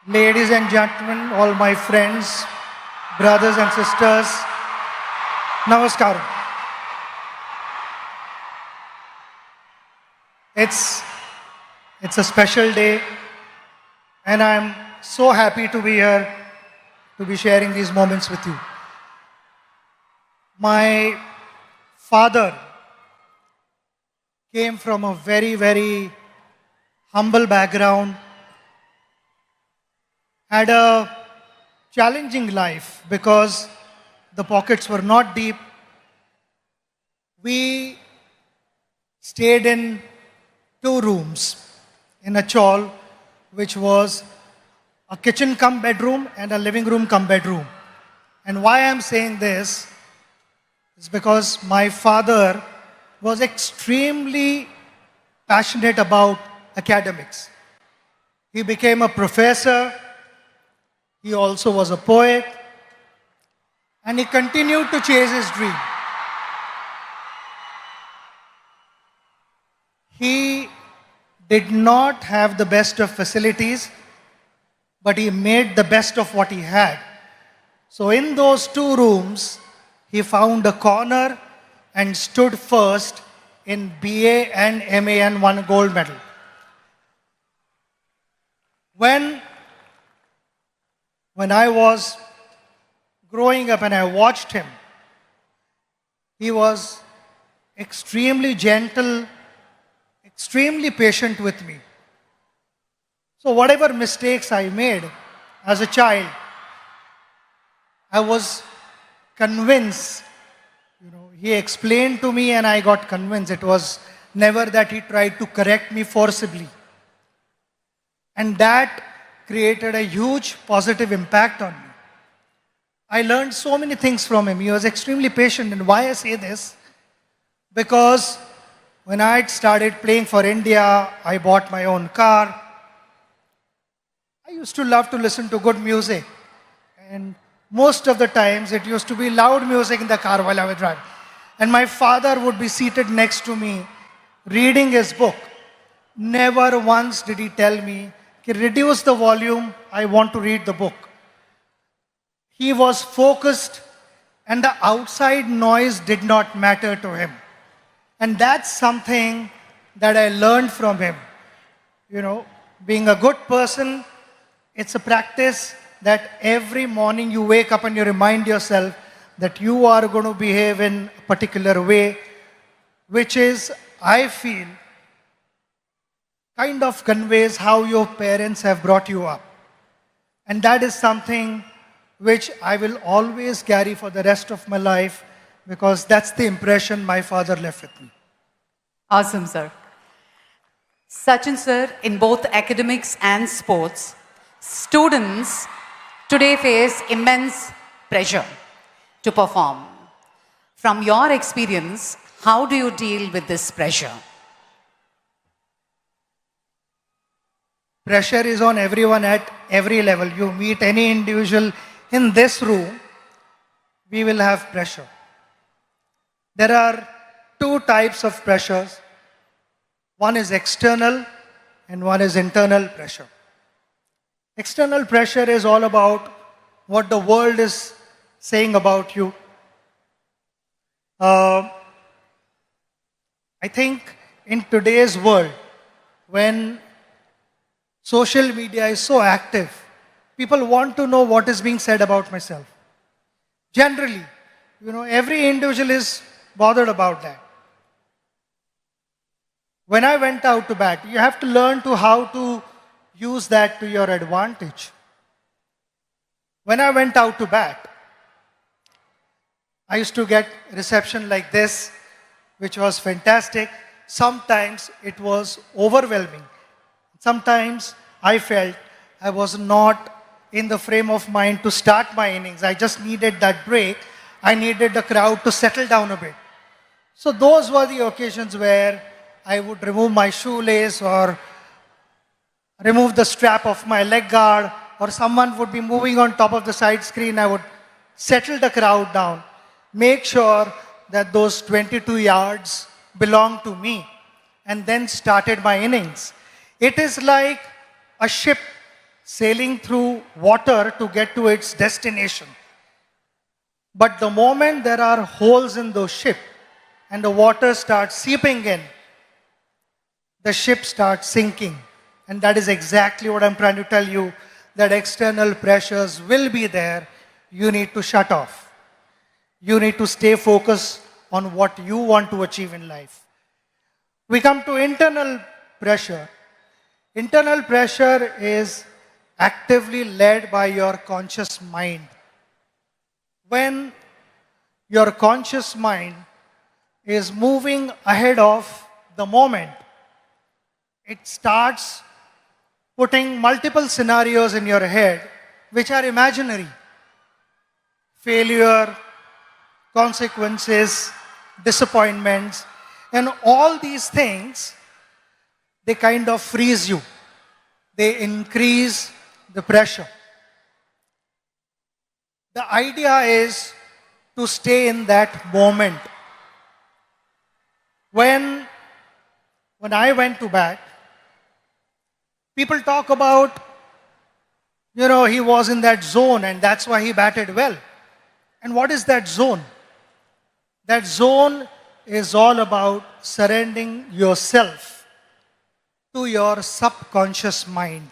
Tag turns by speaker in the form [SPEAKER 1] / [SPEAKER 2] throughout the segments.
[SPEAKER 1] Ladies and gentlemen, all my friends, brothers and sisters, Namaskaram. It's a special day and I'm so happy to be here to be sharing these moments with you. My father came from a very, very humble background, had a challenging life because the pockets were not deep. We stayed in 2 rooms in a chawl, which was a kitchen cum bedroom and a living room cum bedroom. And why I'm saying this is because my father was extremely passionate about academics. He became a professor, he also was a poet, and he continued to chase his dream. He did not have the best of facilities, but he made the best of what he had. So in those 2 rooms, he found a corner and stood first in BA and MA and won a gold medal. When I was growing up and I watched him, he was extremely gentle, extremely patient with me. So whatever mistakes I made as a child, I was convinced, he explained to me and I got convinced. It was never that he tried to correct me forcibly. And that created a huge positive impact on me. I learned so many things from him. He was extremely patient. And why I say this? Because when I started playing for India, I bought my own car. I used to love to listen to good music. And most of the times it used to be loud music in the car while I was driving. And my father would be seated next to me reading his book. Never once did he tell me, reduce the volume, I want to read the book. He was focused and the outside noise did not matter to him. And that's something that I learned from him. Being a good person, it's a practice that every morning you wake up and you remind yourself that you are going to behave in a particular way, which is, I feel, kind of conveys how your parents have brought you up. And that is something which I will always carry for the rest of my life because that's the impression my father left with me.
[SPEAKER 2] Awesome, sir. Sachin sir, in both academics and sports, students today face immense pressure to perform. From your experience, how do you deal with this pressure?
[SPEAKER 1] Pressure is on everyone at every level. You meet any individual in this room, we will have pressure. There are 2 types of pressures. One is external and one is internal pressure. External pressure is all about what the world is saying about you. I think in today's world, when social media is so active, people want to know what is being said about myself. Generally, every individual is bothered about that. When I went out to bat, you have to learn how to use that to your advantage. When I went out to bat, I used to get reception like this, which was fantastic. Sometimes it was overwhelming. Sometimes I felt I was not in the frame of mind to start my innings. I just needed that break. I needed the crowd to settle down a bit. So those were the occasions where I would remove my shoelace or remove the strap of my leg guard, or someone would be moving on top of the side screen. I would settle the crowd down, make sure that those 22 yards belonged to me, and then started my innings. It is like a ship sailing through water to get to its destination. But the moment there are holes in the ship and the water starts seeping in, the ship starts sinking. And that is exactly what I'm trying to tell you, that external pressures will be there. You need to shut off. You need to stay focused on what you want to achieve in life. We come to internal pressure. Internal pressure is actively led by your conscious mind. When your conscious mind is moving ahead of the moment, it starts putting multiple scenarios in your head which are imaginary. Failure, consequences, disappointments, and all these things, they kind of freeze you. They increase the pressure. The idea is to stay in that moment. When I went to bat, people talk about, he was in that zone and that's why he batted well. And what is that zone? That zone is all about surrendering yourself to your subconscious mind,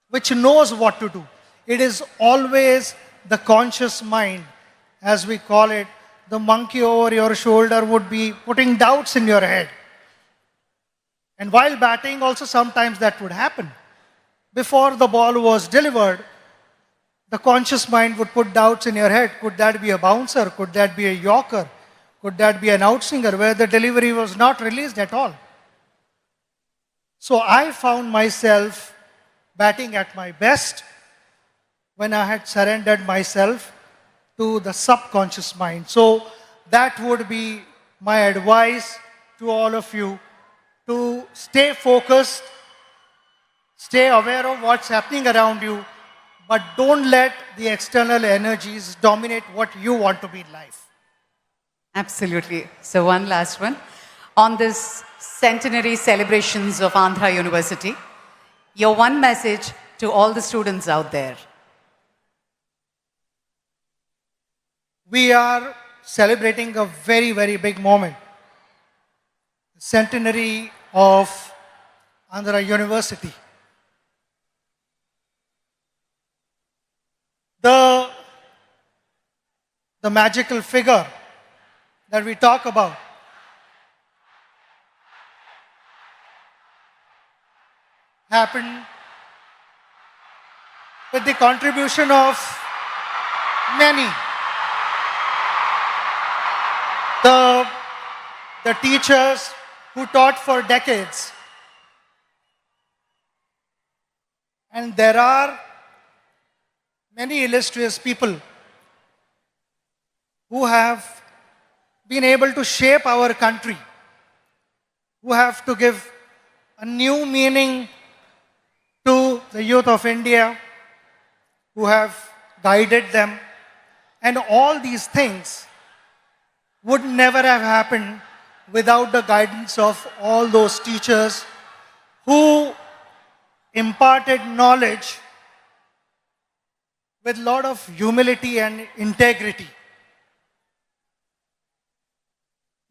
[SPEAKER 1] which knows what to do. It is always the conscious mind, as we call it. The monkey over your shoulder would be putting doubts in your head. And while batting, also sometimes that would happen. Before the ball was delivered, the conscious mind would put doubts in your head. Could that be a bouncer? Could that be a yorker? Could that be an outswinger where the delivery was not released at all? So I found myself batting at my best when I had surrendered myself to the subconscious mind. So that would be my advice to all of you, to stay focused, stay aware of what's happening around you, but don't let the external energies dominate what you want to be in life.
[SPEAKER 2] Absolutely. So one last one. On this centenary celebrations of Andhra University, your one message to all the students out there.
[SPEAKER 1] We are celebrating a very, very big moment. The centenary of Andhra University. The magical figure that we talk about happened with the contribution of many. The teachers who taught for decades. And there are many illustrious people who have been able to shape our country, who have to give a new meaning to the youth of India, who have guided them. And all these things would never have happened without the guidance of all those teachers who imparted knowledge with a lot of humility and integrity.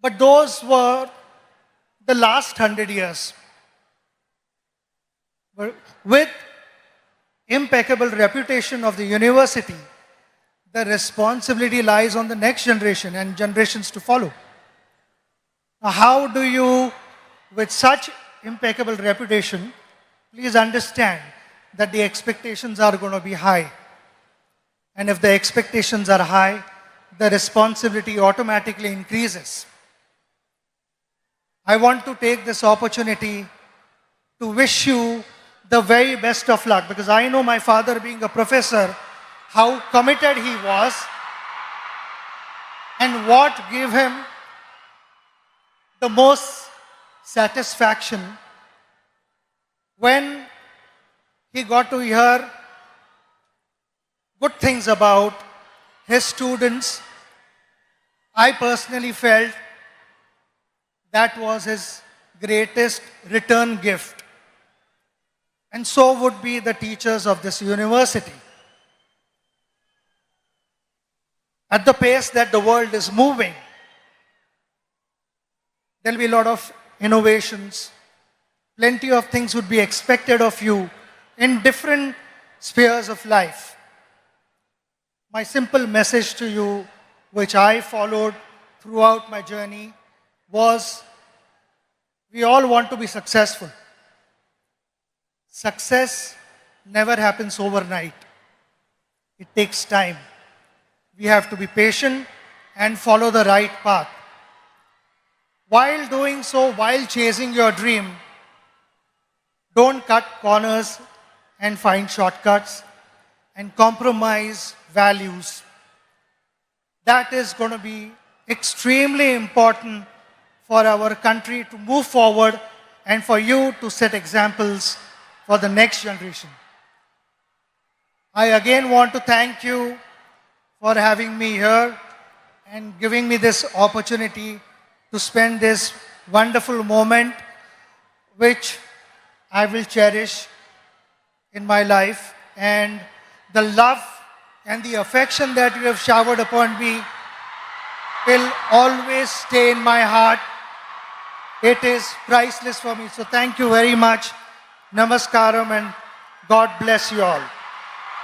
[SPEAKER 1] But those were the last 100 years. With impeccable reputation of the university, the responsibility lies on the next generation and generations to follow. Now, how do you, with such impeccable reputation, please understand that the expectations are going to be high. And if the expectations are high, the responsibility automatically increases. I want to take this opportunity to wish you the very best of luck, because I know my father, being a professor, how committed he was and what gave him the most satisfaction when he got to hear good things about his students. I personally felt that was his greatest return gift. And so would be the teachers of this university. At the pace that the world is moving, there will be a lot of innovations. Plenty of things would be expected of you in different spheres of life. My simple message to you, which I followed throughout my journey, was we all want to be successful. Success never happens overnight. It takes time. We have to be patient and follow the right path. While doing so, while chasing your dream, don't cut corners and find shortcuts and compromise values. That is going to be extremely important for our country to move forward and for you to set examples for the next generation. I again want to thank you for having me here and giving me this opportunity to spend this wonderful moment, which I will cherish in my life. And the love and the affection that you have showered upon me will always stay in my heart. It is priceless for me. So thank you very much. Namaskaram and God bless you all.